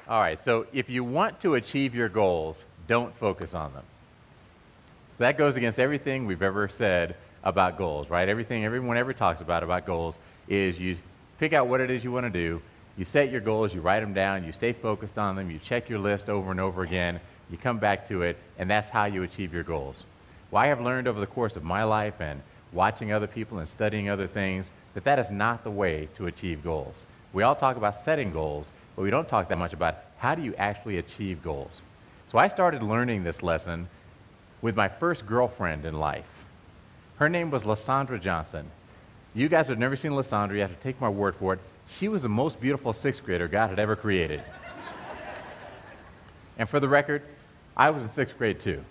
All right, so if you want to achieve your goals, don't focus on them. That goes against everything we've ever said about goals, right? Everything everyone ever talks about goals is you pick out what it is you want to do, you set your goals, you write them down, you stay focused on them, you check your list over and over again, you come back to it, and that's how you achieve your goals. Well, I have learned over the course of my life and watching other people and studying other things that that is not the way to achieve goals. We all talk about setting goals, but we don't talk that much about how do you actually achieve goals. So I started learning this lesson with my first girlfriend in life. Her name was Lysandra Johnson. You guys have never seen Lysandra, you have to take my word for it. She was the most beautiful sixth grader God had ever created. And for the record, I was in sixth grade too.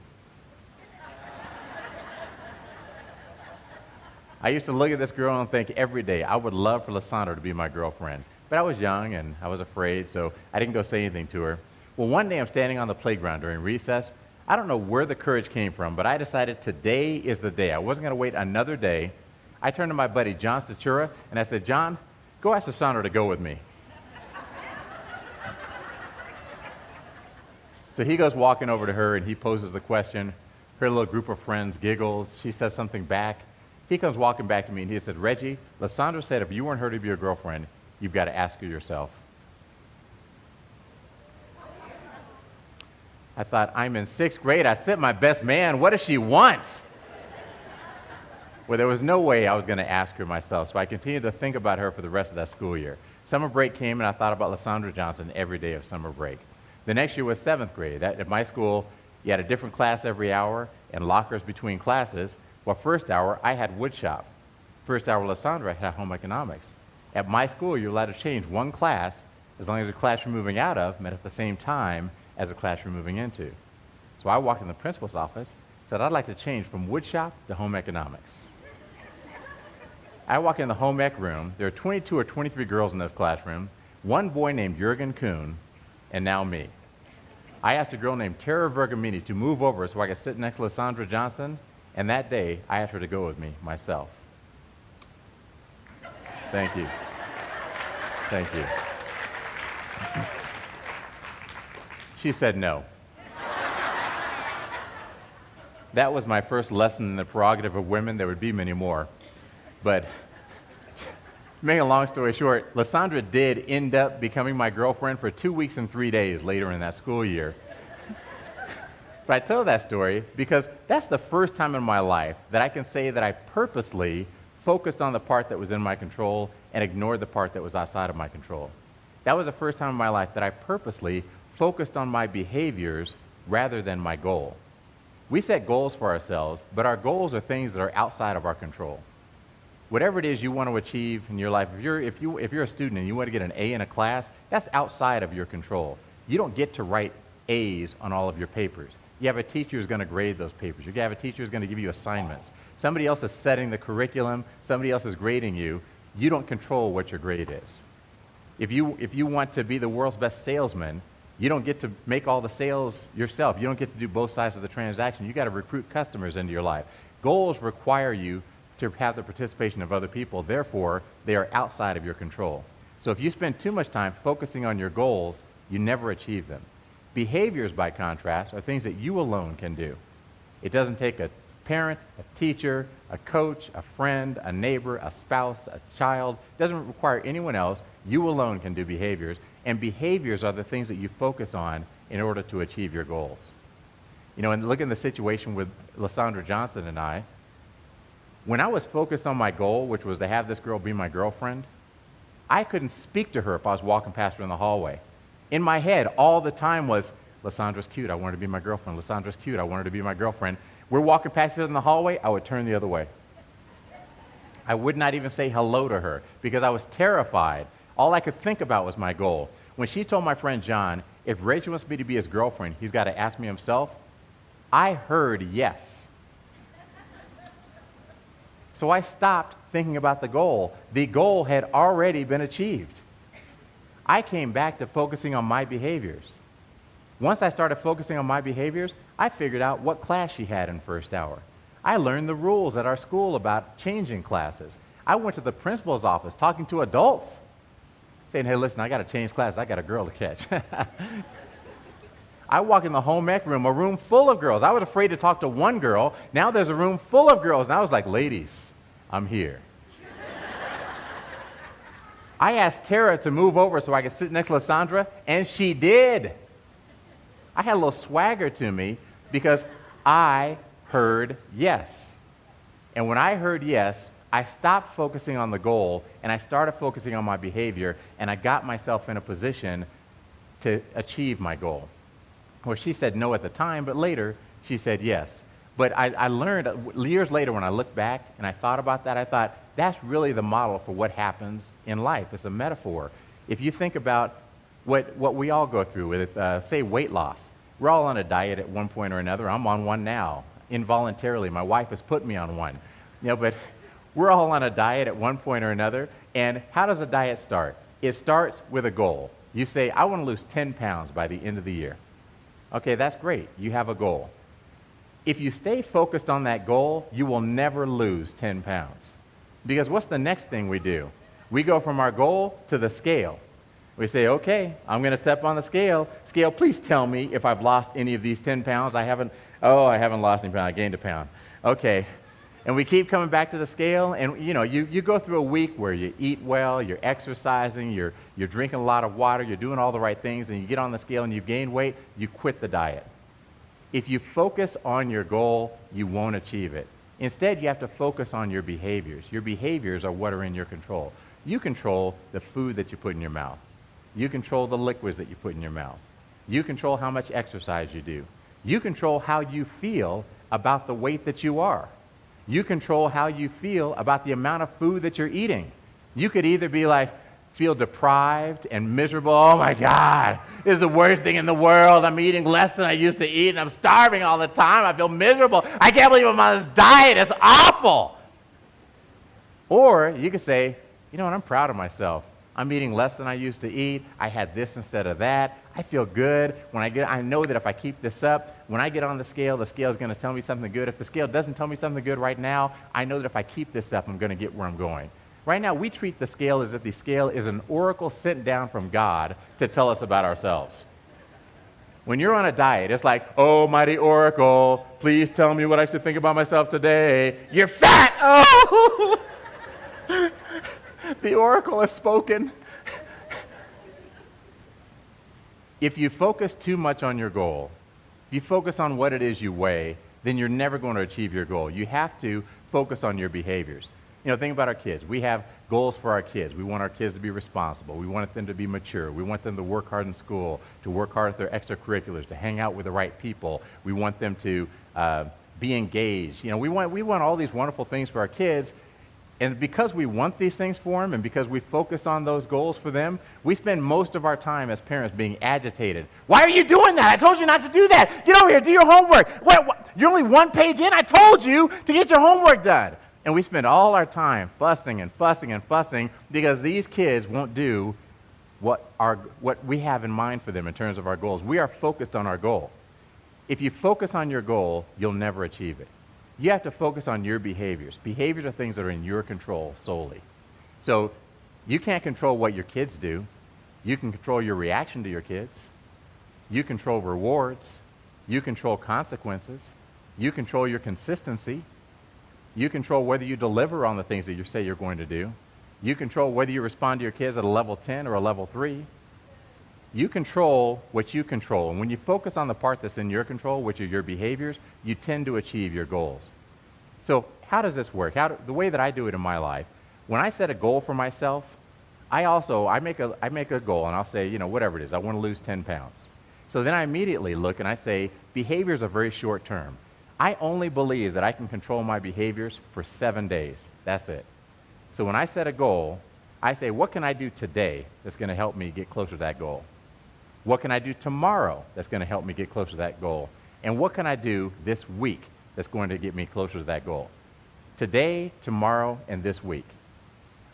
I used to look at this girl and think every day, I would love for Lysandra to be my girlfriend. But I was young and I was afraid, so I didn't go say anything to her. Well, one day I'm standing on the playground during recess. I don't know where the courage came from, but I decided today is the day. I wasn't going to wait another day. I turned to my buddy, John Statura, and I said, John, go ask Lysandra to go with me. So he goes walking over to her and he poses the question. Her little group of friends giggles. She says something back. He comes walking back to me and he said, Reggie, Lysandra said if you weren't her to be your girlfriend, you've got to ask her yourself. I thought, I'm in sixth grade, I sent my best man, what does she want? Well, there was no way I was going to ask her myself, so I continued to think about her for the rest of that school year. Summer break came and I thought about Lysandra Johnson every day of summer break. The next year was seventh grade. At my school, you had a different class every hour and lockers between classes. Well, first hour, I had wood shop. First hour, Lysandra had home economics. At my school, you're allowed to change one class as long as the class you're moving out of met at the same time as the class you're moving into. So I walked in the principal's office, said, I'd like to change from wood shop to home economics. I walk in the home ec room. There are 22 or 23 girls in this classroom, one boy named Jurgen Kuhn, and now me. I asked a girl named Tara Vergamini to move over so I could sit next to Lysandra Johnson, and that day, I asked her to go with me myself. Thank you. Thank you. She said no. That was my first lesson in the prerogative of women. There would be many more. But to make a long story short, Lysandra did end up becoming my girlfriend for 2 weeks and 3 days later in that school year. But I tell that story because that's the first time in my life that I can say that I purposely focused on the part that was in my control and ignored the part that was outside of my control. That was the first time in my life that I purposely focused on my behaviors rather than my goal. We set goals for ourselves, but our goals are things that are outside of our control. Whatever it is you want to achieve in your life, if you're a student and you want to get an A in a class, that's outside of your control. You don't get to write A's on all of your papers. You have a teacher who's going to grade those papers. You have a teacher who's going to give you assignments. Somebody else is setting the curriculum. Somebody else is grading you. You don't control what your grade is. If you want to be the world's best salesman, you don't get to make all the sales yourself. You don't get to do both sides of the transaction. You got to recruit customers into your life. Goals require you to have the participation of other people. Therefore, they are outside of your control. So if you spend too much time focusing on your goals, you never achieve them. Behaviors, by contrast, are things that you alone can do. It doesn't take a parent, a teacher, a coach, a friend, a neighbor, a spouse, a child. It doesn't require anyone else. You alone can do behaviors, and behaviors are the things that you focus on in order to achieve your goals. You know, and look at the situation with Lysandra Johnson and I. When I was focused on my goal, which was to have this girl be my girlfriend, I couldn't speak to her if I was walking past her in the hallway. In my head, all the time was, Lysandra's cute, I want her to be my girlfriend. Lysandra's cute, I want her to be my girlfriend. We're walking past her in the hallway, I would turn the other way. I would not even say hello to her because I was terrified. All I could think about was my goal. When she told my friend John, if Reggie wants me to be his girlfriend, he's got to ask me himself, I heard yes. So I stopped thinking about the goal. The goal had already been achieved. I came back to focusing on my behaviors. Once I started focusing on my behaviors, I figured out what class she had in first hour. I learned the rules at our school about changing classes. I went to the principal's office talking to adults. saying, hey, listen, I got to change classes. I got a girl to catch. I walk in the home ec room, a room full of girls. I was afraid to talk to one girl. Now there's a room full of girls. And I was like, ladies, I'm here. I asked Tara to move over so I could sit next to Lysandra, and she did. I had a little swagger to me because I heard yes. And when I heard yes, I stopped focusing on the goal, and I started focusing on my behavior, and I got myself in a position to achieve my goal. Well, she said no at the time, but later she said yes. But I learned years later when I looked back and I thought about that, I thought that's really the model for what happens in life. It's a metaphor. If you think about what we all go through with, say, weight loss. We're all on a diet at one point or another. I'm on one now, involuntarily. My wife has put me on one. But we're all on a diet at one point or another. And how does a diet start? It starts with a goal. You say, I want to lose 10 pounds by the end of the year. Okay, that's great. You have a goal. If you stay focused on that goal, you will never lose 10 pounds. Because what's the next thing we do? We go from our goal to the scale. We say, okay, I'm going to step on the scale. Scale, please tell me if I've lost any of these 10 pounds. I haven't lost any pounds. I gained a pound. Okay. And we keep coming back to the scale, and you go through a week where you eat well, you're exercising, you're drinking a lot of water, you're doing all the right things, and you get on the scale and you've gained weight, you quit the diet. If you focus on your goal, you won't achieve it. Instead, you have to focus on your behaviors. Your behaviors are what are in your control. You control the food that you put in your mouth. You control the liquids that you put in your mouth. You control how much exercise you do. You control how you feel about the weight that you are. You control how you feel about the amount of food that you're eating. You could either be like, feel deprived and miserable. Oh my God, this is the worst thing in the world. I'm eating less than I used to eat, and I'm starving all the time. I feel miserable. I can't believe I'm on this diet. It's awful. Or you could say, you know what, I'm proud of myself. I'm eating less than I used to eat. I had this instead of that. I feel good. I know that if I keep this up, when I get on the scale is going to tell me something good. If the scale doesn't tell me something good right now, I know that if I keep this up, I'm going to get where I'm going. Right now, we treat the scale as if the scale is an oracle sent down from God to tell us about ourselves. When you're on a diet, it's like, oh, mighty oracle, please tell me what I should think about myself today. You're fat! Oh! The oracle has spoken. If you focus too much on your goal, if you focus on what it is you weigh, then you're never going to achieve your goal. You have to focus on your behaviors. Think about our kids. We have goals for our kids. We want our kids to be responsible. We want them to be mature. We want them to work hard in school, to work hard at their extracurriculars, to hang out with the right people. We want them to be engaged. We want all these wonderful things for our kids. And because we want these things for them and because we focus on those goals for them, we spend most of our time as parents being agitated. Why are you doing that? I told you not to do that. Get over here, do your homework. What? You're only one page in? I told you to get your homework done. And we spend all our time fussing and fussing and fussing because these kids won't do what we have in mind for them in terms of our goals. We are focused on our goal. If you focus on your goal, you'll never achieve it. You have to focus on your behaviors. Behaviors are things that are in your control solely. So you can't control what your kids do. You can control your reaction to your kids. You control rewards. You control consequences. You control your consistency. You control whether you deliver on the things that you say you're going to do. You control whether you respond to your kids at a level 10 or a level 3. You control what you control. And when you focus on the part that's in your control, which are your behaviors, you tend to achieve your goals. So how does this work? The way that I do it in my life, when I set a goal for myself, I make a goal and I'll say, whatever it is, I want to lose 10 pounds. So then I immediately look and I say, behaviors are very short term. I only believe that I can control my behaviors for 7 days. That's it. So when I set a goal, I say, what can I do today that's going to help me get closer to that goal? What can I do tomorrow that's going to help me get closer to that goal? And what can I do this week that's going to get me closer to that goal? Today, tomorrow, and this week.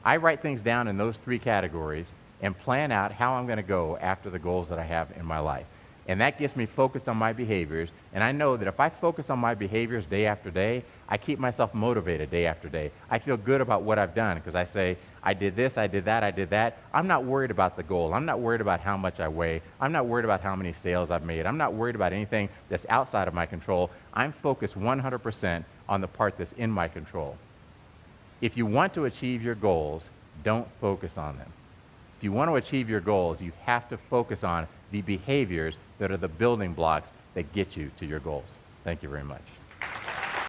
I write things down in those 3 categories and plan out how I'm going to go after the goals that I have in my life. And that gets me focused on my behaviors. And I know that if I focus on my behaviors day after day, I keep myself motivated day after day. I feel good about what I've done because I say, I did this, I did that, I did that. I'm not worried about the goal. I'm not worried about how much I weigh. I'm not worried about how many sales I've made. I'm not worried about anything that's outside of my control. I'm focused 100% on the part that's in my control. If you want to achieve your goals, don't focus on them. If you want to achieve your goals, you have to focus on the behaviors that are the building blocks that get you to your goals. Thank you very much.